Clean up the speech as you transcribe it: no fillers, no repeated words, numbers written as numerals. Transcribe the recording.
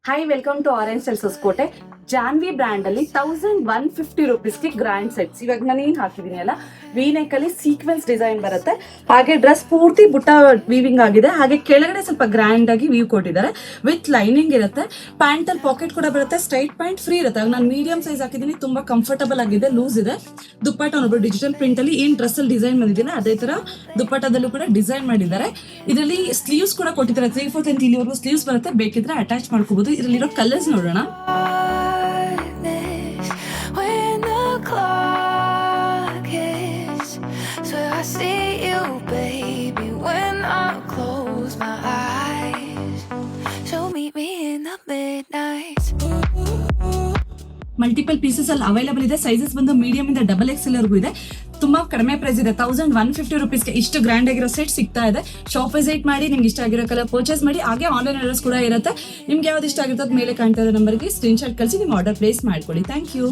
Hi welcome to Orange Sales Hosakote. Janvi brand ಅಲ್ಲಿ 1150 ರುಪೀಸ್ಗೆ grand sets. ಇವಾಗ ನಾನು ಏನ್ ಹಾಕಿದೀನಿ ಅಲ್ಲ, ವಿ ನೆಕ್ ಅಲ್ಲಿ ಸೀಕ್ವೆನ್ಸ್ ಡಿಸೈನ್ ಬರುತ್ತೆ. ಹಾಗೆ ಡ್ರೆಸ್ ಪೂರ್ತಿ ಬುಟ್ಟ ವೀವಿಂಗ್ ಆಗಿದೆ. ಹಾಗೆ ಕೆಳಗಡೆ ಸ್ವಲ್ಪ ಗ್ರ್ಯಾಂಡ್ ಆಗಿ ವೀವ್ ಕೊಟ್ಟಿದ್ದಾರೆ. ವಿತ್ ಲೈನಿಂಗ್ ಇರುತ್ತೆ. ಪ್ಯಾಂಟ್ ಅಲ್ಲಿ ಪಾಕೆಟ್ ಕೂಡ ಬರುತ್ತೆ. ಸ್ಟ್ರೈಟ್ ಪ್ಯಾಂಟ್ ಫ್ರೀ ಇರುತ್ತೆ. ನಾನು ಮೀಡಿಯಂ ಸೈಜ್ ಹಾಕಿದೀನಿ. ತುಂಬಾ ಕಂಫರ್ಟಬಲ್ ಆಗಿದೆ, ಲೂಸ್ ಇದೆ. ದುಪ್ಪಟ್ಟ ನೋಡ್ಬೋದು, ಡಿಜಿಟಲ್ ಪ್ರಿಂಟ್ ಅಲ್ಲಿ ಏನ್ ಡ್ರೆಸ್ ಅಲ್ಲಿ ಡಿಸೈನ್ ಬಂದಿದೆ ಅದೇ ತರ ದುಪ್ಪಟ್ಟದಲ್ಲೂ ಕೂಡ ಡಿಸೈನ್ ಮಾಡಿದ್ದಾರೆ. ಇದರಲ್ಲಿ ಸ್ಲೀವ್ಸ್ ಕೂಡ ಕೊಟ್ಟಿದ್ದಾರೆ. 3/4 ಇಂಚ್ ಇಲ್ಲಿವರೆಗೂ ಸ್ಲೀವ್ಸ್ ಬರುತ್ತೆ. ಬೇಕಿದ್ರೆ ಅಟ್ಯಾಚ್ ಮಾಡ್ಕೋಬಹುದು. ಇದರಲ್ಲಿರೋ ಕಲರ್ಸ್ ನೋಡೋಣ. ಮಲ್ಟಿಪಲ್ ಪೀಸಸ್ ಅಲ್ಲಿ ಅವೈಲೇಬಲ್ ಇದೆ. ಸೈಜಸ್ ಬಂದು ಮೀಡಿಯಂ ಇಂದ XXL ವರೆಗೂ ಇದೆ. ತುಂಬಾ ಕಡಿಮೆ ಪ್ರೈಸ್ ಇದೆ. 1150 ರುಪೀಸ್ಗೆ ಇಷ್ಟು ಗ್ರ್ಯಾಂಡ್ ಆಗಿರೋ ಸೆಟ್ ಸಿಗ್ತಾ ಇದೆ. ಶಾಪ್ ವಿಸಿಟ್ ಮಾಡಿ, ನಿಮ್ಗೆ ಇಷ್ಟ ಆಗಿರೋ ಕಲರ್ ಪರ್ಚೇಸ್ ಮಾಡಿ. ಹಾಗೆ ಆನ್ಲೈನ್ ಆರ್ಡರ್ಸ್ ಕೂಡ ಇರುತ್ತೆ. ನಿಮ್ಗೆ ಯಾವ್ದು ಇಷ್ಟ ಆಗಿರ್ತದೆ ಮೇಲೆ ಕಾಣ್ತಾ ಇರೋ ನಂಬರ್ಗೆ ಸ್ಕ್ರೀನ್ ಶಾಟ್ ಕಳಿಸಿ ನಿಮ್ಮ ಆರ್ಡರ್ ಪ್ಲೇಸ್ ಮಾಡ್ಕೊಳ್ಳಿ. Thank you.